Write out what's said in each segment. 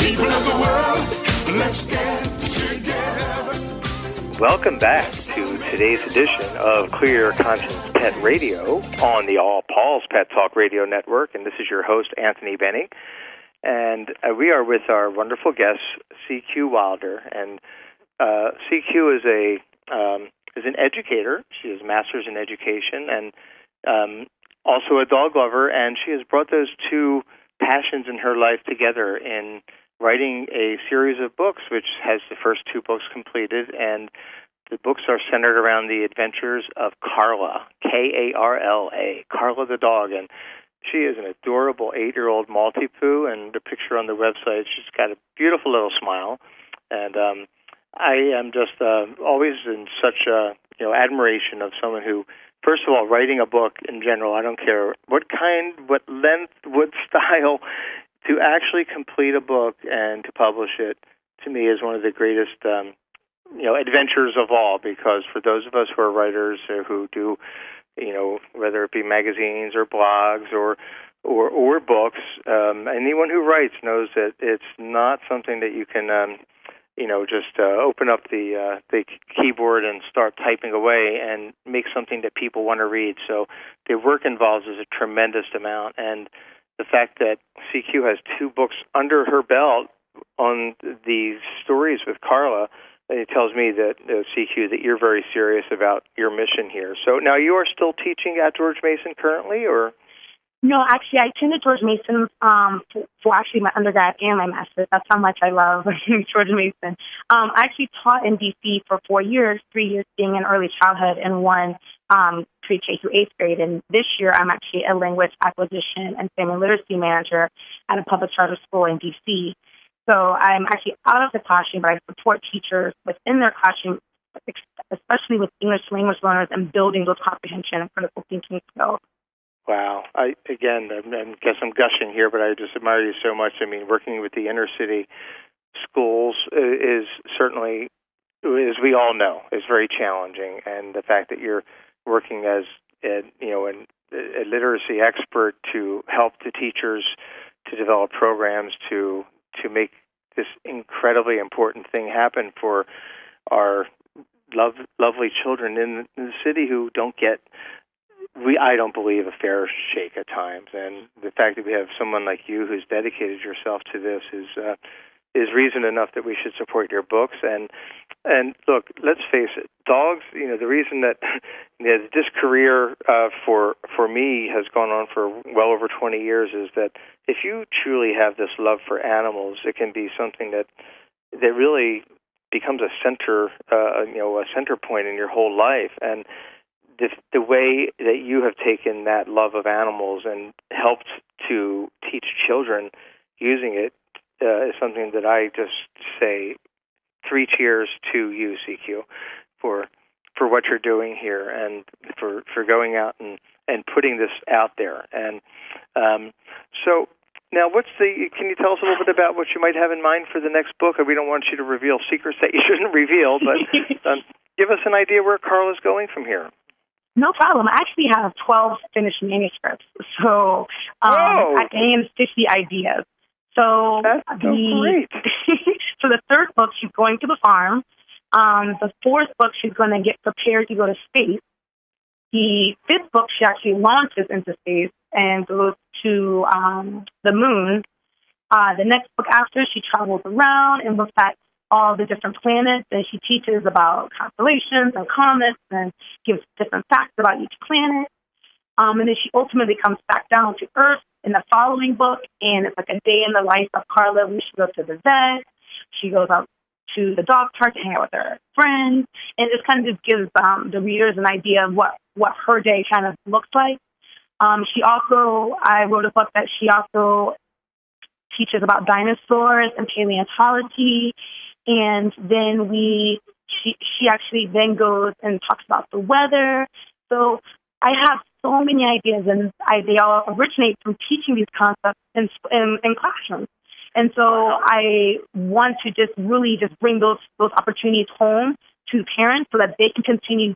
People of the world, let's get together. Welcome back to today's edition of Clear Your Conscience Pet Radio on the All Paul's Pet Talk Radio Network, and this is your host, Anthony Benning. And we are with our wonderful guest, C.Q. Wilder. And C.Q. is an educator. She has a master's in education and also a dog lover, and she has brought those two passions in her life together in writing a series of books, which has the first two books completed, and the books are centered around the adventures of Carla, K-A-R-L-A, Carla the dog, and she is an adorable 8-year-old Maltipoo, and the picture on the website, she's got a beautiful little smile, and I am just always in such admiration of someone who, first of all, writing a book in general, I don't care what kind, what length, what style, to actually complete a book and to publish it, to me, is one of the greatest adventures of all, because for those of us who are writers who do, whether it be magazines or blogs or books, anyone who writes knows that it's not something that you can just open up the keyboard and start typing away and make something that people want to read. So the work involved is a tremendous amount, and the fact that CQ has two books under her belt on the stories with Carla, it tells me that, CQ, that you're very serious about your mission here. So now you are still teaching at George Mason currently, or? No, actually, I attended George Mason for actually my undergrad and my master's. That's how much I love George Mason. I actually taught in D.C. for 4 years, 3 years being in early childhood and 1 pre-K through 8th grade. And this year, I'm actually a language acquisition and family literacy manager at a public charter school in D.C. So I'm actually out of the classroom, but I support teachers within their classroom, especially with English language learners, and building those comprehension and critical thinking skills. Wow. I guess I'm gushing here, but I just admire you so much. I mean, working with the inner city schools is certainly, as we all know, is very challenging. And the fact that you're working as a literacy expert to help the teachers to develop programs to make this incredibly important thing happen for our lovely children in the city who don't get, I don't believe, a fair shake at times. And the fact that we have someone like you who's dedicated yourself to this is reason enough that we should support your books. And look, let's face it, dogs, the reason that this career for me has gone on for well over 20 years is that if you truly have this love for animals, it can be something that really becomes a center point in your whole life. And the way that you have taken that love of animals and helped to teach children using it is something that I just say 3 cheers to you, CQ, for what you're doing here and for going out and putting this out there. And so now can you tell us a little bit about what you might have in mind for the next book? We don't want you to reveal secrets that you shouldn't reveal, but give us an idea where Carla's going from here. No problem. I actually have 12 finished manuscripts, so I gained 50 ideas. So that's so great. So the 3rd book, she's going to the farm. The 4th book, she's going to get prepared to go to space. The 5th book, she actually launches into space and goes to the moon. The next book after, she travels around and looks at all the different planets, and she teaches about constellations and comets and gives different facts about each planet. And then she ultimately comes back down to Earth in the following book, and it's like a day in the life of Carla. She goes to the vet. She goes out to the dog park to hang out with her friends, and it kind of just gives the readers an idea of what her day kind of looks like. I wrote a book that she also teaches about dinosaurs and paleontology. And then she actually then goes and talks about the weather. So I have so many ideas, and they all originate from teaching these concepts in classrooms. And so I want to just really just bring those opportunities home to parents so that they can continue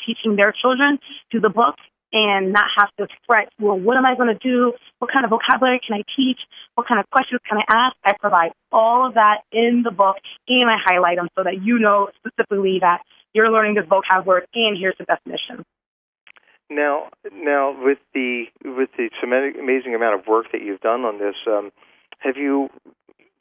teaching their children through the book and not have to fret, well, what am I going to do? What kind of vocabulary can I teach? What kind of questions can I ask? I provide all of that in the book, and I highlight them so that you know specifically that you're learning this vocab word, and here's the definition. Now, with the amazing amount of work that you've done on this, have you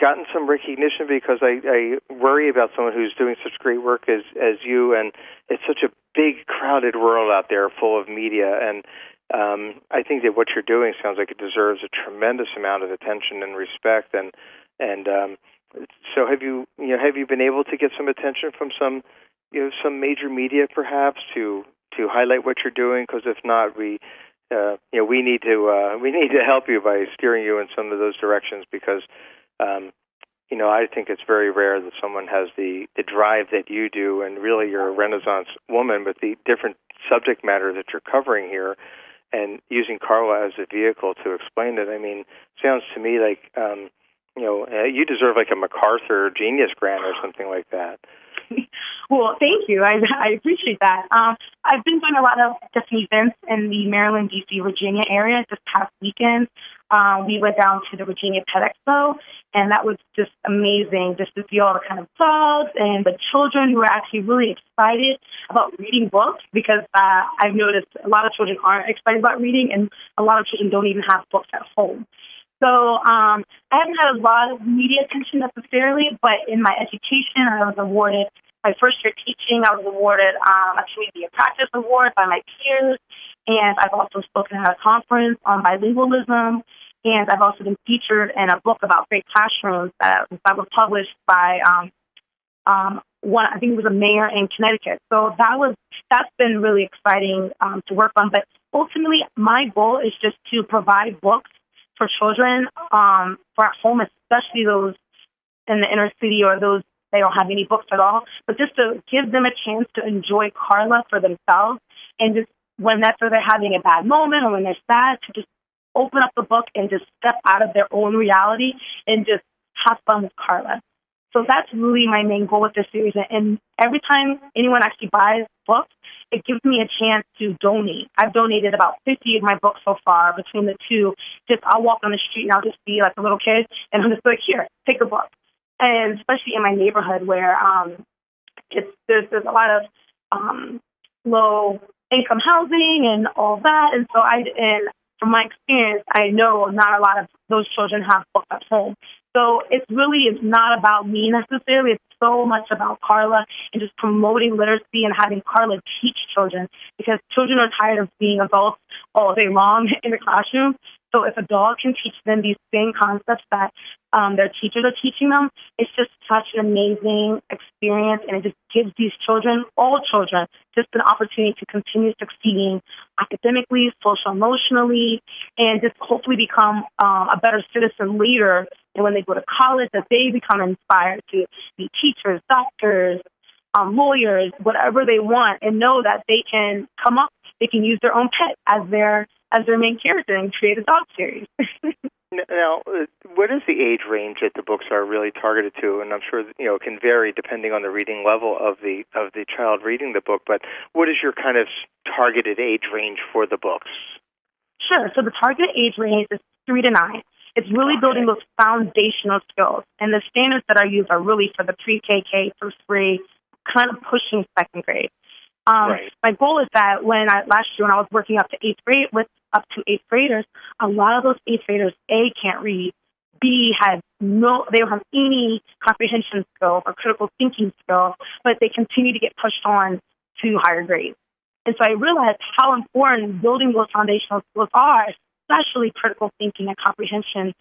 gotten some recognition? Because I worry about someone who's doing such great work as you, and it's such a big, crowded world out there full of media, and I think that what you're doing sounds like it deserves a tremendous amount of attention and respect. And so, have you been able to get some attention from some major media, perhaps, to highlight what you're doing? Because if not, we need to help you by steering you in some of those directions. Because I think it's very rare that someone has the drive that you do, and really you're a Renaissance woman with the different subject matter that you're covering here, and using Carla as a vehicle to explain it. I mean, sounds to me like you deserve like a MacArthur Genius Grant or something like that. Well, thank you. I appreciate that. I've been doing a lot of different events in the Maryland, D.C., Virginia area this past weekend. We went down to the Virginia Pet Expo, and that was just amazing just to see all the kind of dogs and the children who are actually really excited about reading books, because I've noticed a lot of children aren't excited about reading, and a lot of children don't even have books at home. So I haven't had a lot of media attention necessarily, but in my education, I was awarded my first year teaching. I was awarded a Community of Practice Award by my peers, and I've also spoken at a conference on bilingualism, and I've also been featured in a book about great classrooms that was published by I think it was a mayor in Connecticut. So that's been really exciting to work on. But ultimately, my goal is just to provide books for children for at home, especially those in the inner city or those they don't have any books at all, but just to give them a chance to enjoy Carla for themselves, and just whenever they're having a bad moment or when they're sad, to just open up the book and just step out of their own reality and just have fun with Carla. So that's really my main goal with this series. And every time anyone actually buys books, it gives me a chance to donate. I've donated about 50 of my books so far between the two. I'll walk on the street and I'll just be like a little kid, and I'm just like, here, take a book. And especially in my neighborhood where there's a lot of low income housing and all that, and so from my experience, I know not a lot of those children have books at home. So it's not about me necessarily. It's so much about Carla and just promoting literacy and having Carla teach children, because children are tired of being adults all day long in the classroom. So if a dog can teach them these same concepts that their teachers are teaching them, it's just such an amazing experience, and it just gives these children, all children, just an opportunity to continue succeeding academically, social, emotionally, and just hopefully become a better citizen later. And when they go to college, that they become inspired to be teachers, doctors, lawyers, whatever they want, and know that they can come up, they can use their own pet as their main character and create a dog series. Now, what is the age range that the books are really targeted to? And I'm sure it can vary depending on the reading level of the child reading the book. But what is your kind of targeted age range for the books? Sure. So the targeted age range is 3 to 9. It's really building those foundational skills, and the standards that I use are really for the pre-KK, first grade, kind of pushing second grade. Right. My goal is that last year when I was working up to 8th grade with up to 8th graders, a lot of those 8th graders, A, can't read, B, they don't have any comprehension skills or critical thinking skills, but they continue to get pushed on to higher grades. And so I realized how important building those foundational skills are, especially critical thinking and comprehension,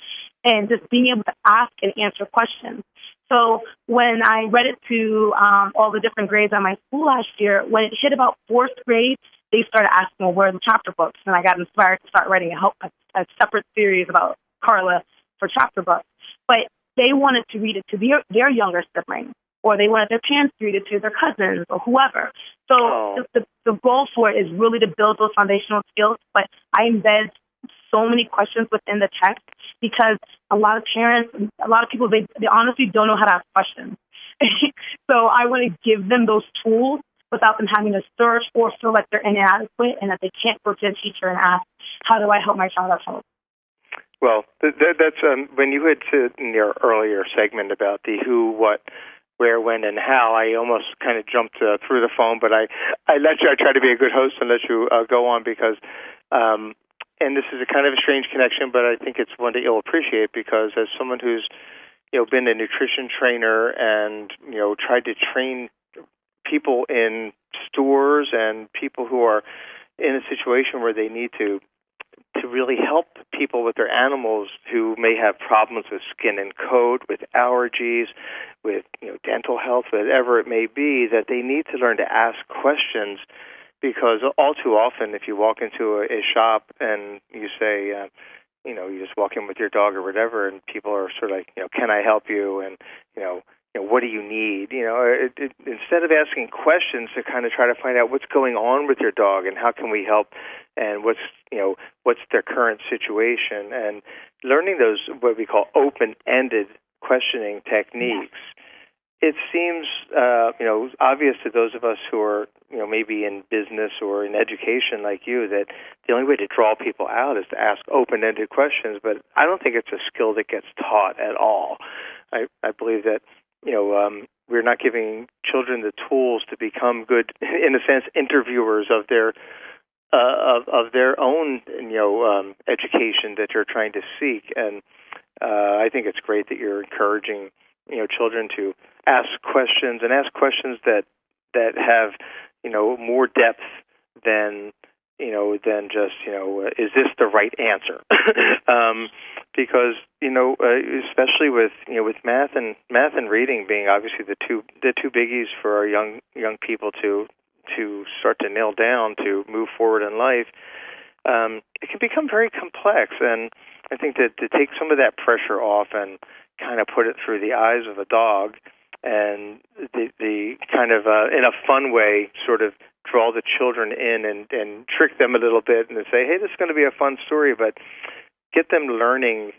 and just being able to ask and answer questions. So when I read it to all the different grades at my school last year, when it hit about 4th grade, they started asking, well, where are the chapter books? And I got inspired to start writing a separate series about Carla for chapter books. But they wanted to read it to their younger siblings, or they wanted their parents to read it to their cousins or whoever. So the goal for it is really to build those foundational skills, but I embed so many questions within the text, because a lot of parents, a lot of people, they honestly don't know how to ask questions. So I want to give them those tools without them having to search or feel like they're inadequate and that they can't go to a teacher and ask, how do I help my child at home? Well, that's when you had said in your earlier segment about the who, what, where, when, and how, I almost kind of jumped through the phone, but I let you. I try to be a good host and let you go on because, and this is a kind of a strange connection, but I think it's one that you'll appreciate because as someone who's been a nutrition trainer and tried to train people in stores and people who are in a situation where they need to really help people with their animals who may have problems with skin and coat, with allergies, with dental health, whatever it may be, that they need to learn to ask questions because all too often if you walk into a shop and you say, you just walk in with your dog or whatever and people are sort of like, can I help you? And, what do you need? Instead of asking questions to kind of try to find out what's going on with your dog and how can we help and what's their current situation and learning those what we call open-ended questioning techniques. It seems obvious to those of us who are maybe in business or in education like you that the only way to draw people out is to ask open-ended questions, but I don't think it's a skill that gets taught at all. I believe that we're not giving children the tools to become good, in a sense, interviewers of their own education that you're trying to seek. And I think it's great that you're encouraging children to ask questions and ask questions that have more depth than just is this the right answer? Because especially with with math and reading being obviously the two biggies for our young people to start to nail down to move forward in life, it can become very complex. And I think that to take some of that pressure off and kind of put it through the eyes of a dog and the kind of in a fun way sort of draw the children in and trick them a little bit and say, hey, this is going to be a fun story, but get them learning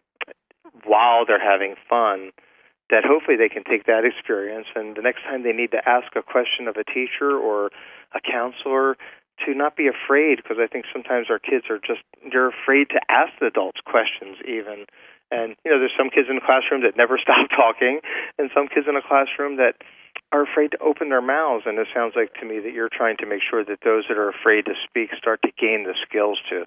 while they're having fun, that hopefully they can take that experience and the next time they need to ask a question of a teacher or a counselor to not be afraid, because I think sometimes our kids they're afraid to ask the adults questions even. And, there's some kids in the classroom that never stop talking and some kids in a classroom that are afraid to open their mouths. And it sounds like to me that you're trying to make sure that those that are afraid to speak start to gain the skills to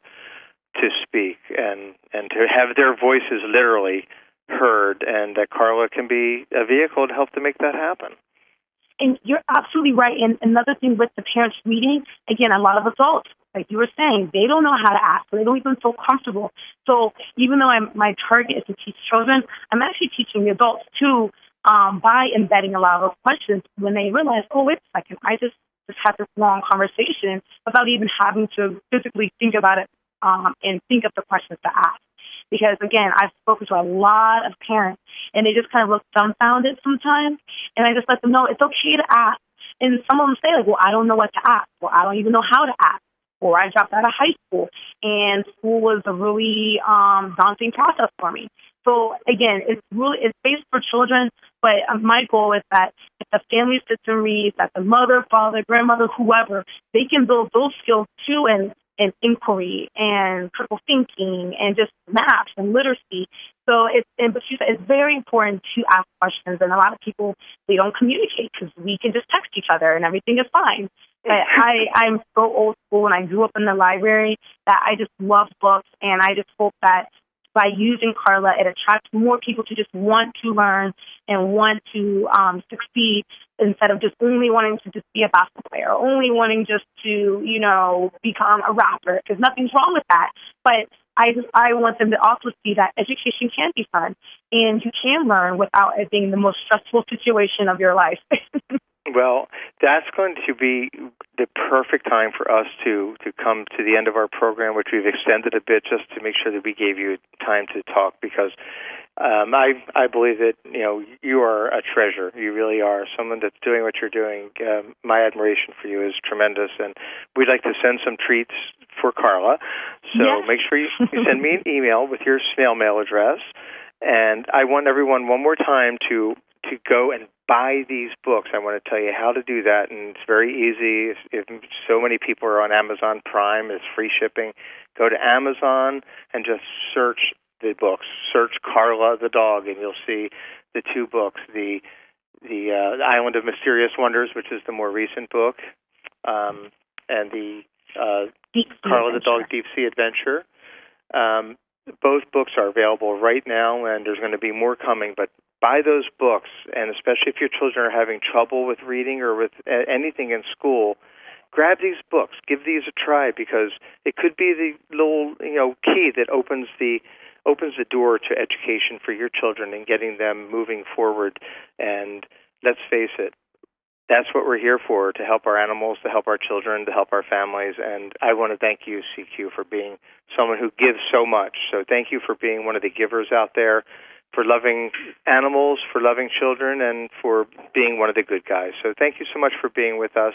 speak and to have their voices literally heard, and that Carla can be a vehicle to help to make that happen. And you're absolutely right. And another thing with the parents reading, again, a lot of adults, like you were saying, they don't know how to ask. They don't even feel comfortable. So even though my target is to teach children, I'm actually teaching the adults too by embedding a lot of those questions when they realize, oh, wait a second, I just had this long conversation without even having to physically think about it and think of the questions to ask. Because, again, I've spoken to a lot of parents, and they just kind of look dumbfounded sometimes, and I just let them know it's okay to ask. And some of them say, like, well, I don't know what to ask, or I don't even know how to ask, or I dropped out of high school, and school was a really daunting process for me. So, again, it's based for children, but my goal is that if the family sits and reads, that the mother, father, grandmother, whoever, they can build those skills too, and inquiry and critical thinking and just math and literacy. So but she said it's very important to ask questions, and a lot of people, they don't communicate because we can just text each other and everything is fine. But I'm so old school, and I grew up in the library that I just love books, and I just hope that by using Carla, it attracts more people to just want to learn and want to succeed instead of just only wanting to just be a basketball player, only wanting just to, become a rapper, because nothing's wrong with that. But I want them to also see that education can be fun, and you can learn without it being the most stressful situation of your life. Well, that's going to be the perfect time for us to come to the end of our program, which we've extended a bit just to make sure that we gave you time to talk, because I believe that you are a treasure. You really are someone that's doing what you're doing. My admiration for you is tremendous, and we'd like to send some treats for Carla. So yes. Make sure you send me an email with your snail mail address, and I want everyone one more time to go and buy these books. I want to tell you how to do that, and it's very easy. If so many people are on Amazon Prime, it's free shipping. Go to Amazon and just search the books. Search Carla the Dog, and you'll see the two books, the Island of Mysterious Wonders, which is the more recent book, and the Carla the Dog Deep Sea Adventure. Both books are available right now, and there's going to be more coming, but buy those books, and especially if your children are having trouble with reading or with anything in school, grab these books, give these a try, because it could be the little key that opens the door to education for your children and getting them moving forward. And let's face it, that's what we're here for, to help our animals, to help our children, to help our families. And I want to thank you, CQ, for being someone who gives so much. So thank you for being one of the givers out there, for loving animals, for loving children, and for being one of the good guys. So thank you so much for being with us.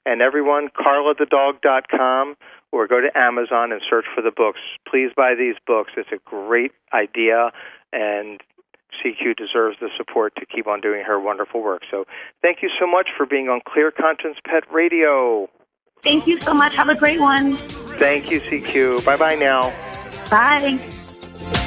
And everyone, carlathedog.com, or go to Amazon and search for the books. Please buy these books. It's a great idea, and CQ deserves the support to keep on doing her wonderful work. So thank you so much for being on Clear Conscience Pet Radio. Thank you so much. Have a great one. Thank you, CQ. Bye-bye now. Bye.